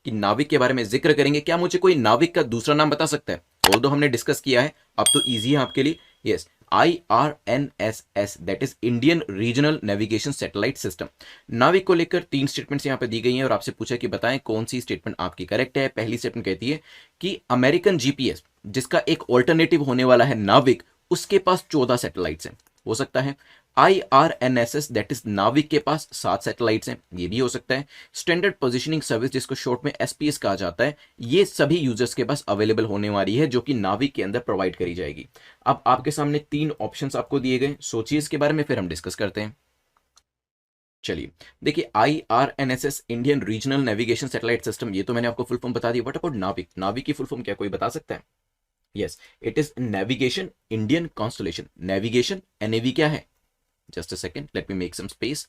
कि नाविक के बारे में जिक्र करेंगे। क्या मुझे कोई नाविक का दूसरा नाम बता सकता है? ऑल्दो हमने डिस्कस किया है, अब तो ईजी है आपके लिए। Yes, IRNSS, that is Indian regional navigation satellite system. नाविक को लेकर 3 स्टेटमेंट्स यहां पे दी गई हैं और आपसे पूछा कि बताएं कौन सी स्टेटमेंट आपकी करेक्ट है। पहली स्टेटमेंट कहती है कि अमेरिकन जीपीएस, जिसका एक ऑल्टरनेटिव होने वाला है नाविक, उसके पास 14 सैटेलाइट्स हैं। हो सकता है IRNSS, दैट इज नाविक के पास 7 सैटेलाइट्स हैं, ये भी हो सकता है। स्टैंडर्ड पोजिशनिंग सर्विस, जिसको शॉर्ट में SPS कहा जाता है, ये सभी यूजर्स के पास अवेलेबल होने वाली है, जो कि नाविक के अंदर प्रोवाइड करी जाएगी। अब आपके सामने 3 ऑप्शंस आपको दिए गए, सोचिए इसके बारे में, फिर हम डिस्कस करते हैं। चलिए देखिए, IRNSS Indian regional navigation satellite system, ये तो मैंने आपको फुल फॉर्म बता दिया। व्हाट अबाउट नाविक? नाविक की फुल फॉर्म क्या कोई बता सकता है? Yes, it is navigation Indian constellation. Navigation, NAV क्या है? Just a second, let me make some space.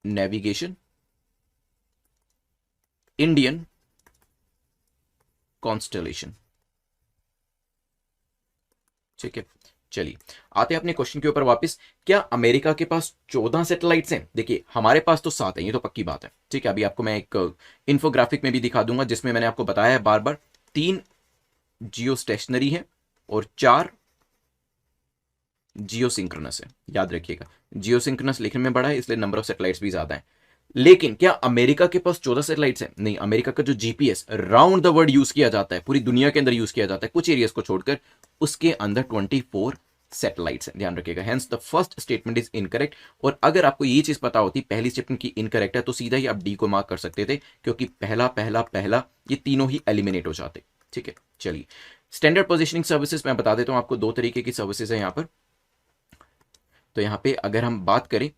Navigation Indian constellation. ठीक है, चलिए आते हैं अपने क्वेश्चन के ऊपर वापस। क्या अमेरिका के पास 14 सैटेलाइट्स हैं? देखिए हमारे पास तो 7 है, ये तो पक्की बात है। ठीक है, अभी आपको मैं एक इंफोग्राफिक में भी दिखा दूंगा, जिसमें मैंने आपको बताया है बार बार, 3 जियो स्टेशनरी है और 4 जियो सिंक्रोनस है। याद रखिएगा, जियो सिंक्रोनस लिखने में बड़ा है, इसलिए नंबर ऑफ सैटेलाइट्स भी ज्यादा है। लेकिन क्या अमेरिका के पास 14 सैटेलाइट्स हैं? नहीं, अमेरिका का जो GPS round the world use किया जाता है, पूरी दुनिया के अंदर यूज किया जाता है, कुछ एरियाज को छोड़कर, उसके अंदर 24 सैटेलाइट्स हैं। ध्यान रखिएगा, hence the first statement is incorrect. और अगर आपको ये चीज पता होती पहली स्टेटमेंट की इनकरेक्ट है, तो सीधा ही आप डी को मार्क कर सकते थे, क्योंकि पहला पहला पहला ये तीनों ही एलिमिनेट हो जाते। ठीक है, चलिए स्टैंडर्ड पोजिशनिंग सर्विसेज मैं बता देता हूं आपको। 2 तरीके की सर्विसेज है यहां पर। तो यहां पे अगर हम बात करें,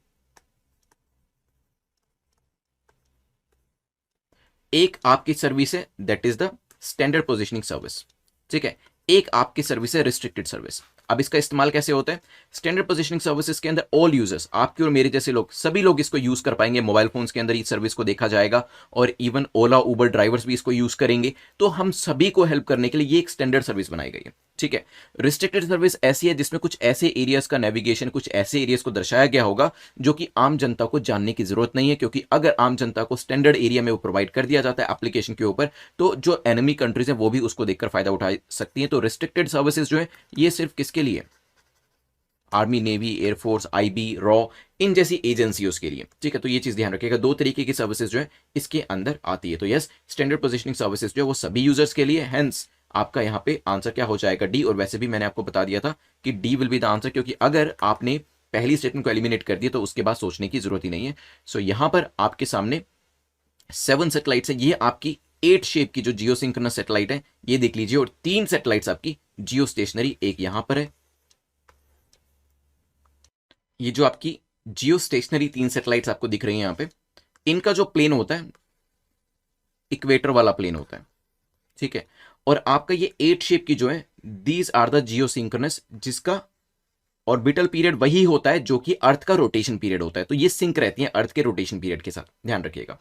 एक आपकी सर्विस है that is the standard positioning service. ठीक है, एक आपकी सर्विस है रिस्ट्रिक्टेड सर्विस। अब इसका इस्तेमाल कैसे होता है? स्टैंडर्ड पोजिशनिंग सर्विसेज के अंदर ऑल यूजर्स, आपके और मेरे जैसे लोग, सभी लोग इसको यूज कर पाएंगे। मोबाइल फोन्स के अंदर इस सर्विस को देखा जाएगा और इवन ओला उबर ड्राइवर्स भी इसको यूज करेंगे। तो हम सभी को हेल्प करने के लिए ये एक स्टैंडर्ड सर्विस बनाई गई है। ठीक है, रिस्ट्रिक्टेड सर्विस ऐसी है जिसमें कुछ ऐसे एरियाज का नेविगेशन, कुछ ऐसे एरियाज को दर्शाया गया होगा जो कि आम जनता को जानने की जरूरत नहीं है, क्योंकि अगर आम जनता को स्टैंडर्ड एरिया में वो प्रोवाइड कर दिया जाता है एप्लीकेशन के ऊपर, तो जो एनिमी कंट्रीज है वो भी उसको देखकर फायदा उठा सकती हैं। तो रिस्ट्रिक्टेड सर्विसेज जो है ये सिर्फ किसके लिए? आर्मी, नेवी, एयरफोर्स, IB, रॉ, इन जैसी एजेंसियों के लिए। ठीक है, तो ये चीज ध्यान रखिएगा, 2 तरीके की सर्विसेज जो है इसके अंदर आती है। तो यस, स्टैंडर्ड पोजिशनिंग सर्विसेज जो है वो सभी यूजर्स के लिए, हेंस आपका यहाँ पे आंसर क्या हो जाएगा? डी। और वैसे भी मैंने आपको बता दिया था कि D will be the answer, क्योंकि अगर आपने पहली स्टेटमेंट को एलिमिनेट कर दिया तो उसके बाद सोचने की जरूरत ही नहीं है। सो यहां पर आपके सामने 7 सैटेलाइट्स है। ये आपकी 8 शेप की जो जियो सिंक्रोनस सैटेलाइट है, ये देख लीजिए, और 3 सैटेलाइट्स आपकी जियो स्टेशनरी, एक यहां पर है। ये जो आपकी जियो स्टेशनरी 3 सैटेलाइट्स आपको दिख रही हैं यहां पे, इनका जो प्लेन होता है इक्वेटर वाला प्लेन होता है। ठीक है, और आपका ये 8 शेप की जो है, these are the geosynchronous, जिसका ऑर्बिटल पीरियड वही होता है जो कि अर्थ का रोटेशन पीरियड होता है। तो ये सिंक रहती है अर्थ के रोटेशन पीरियड के साथ, ध्यान रखिएगा।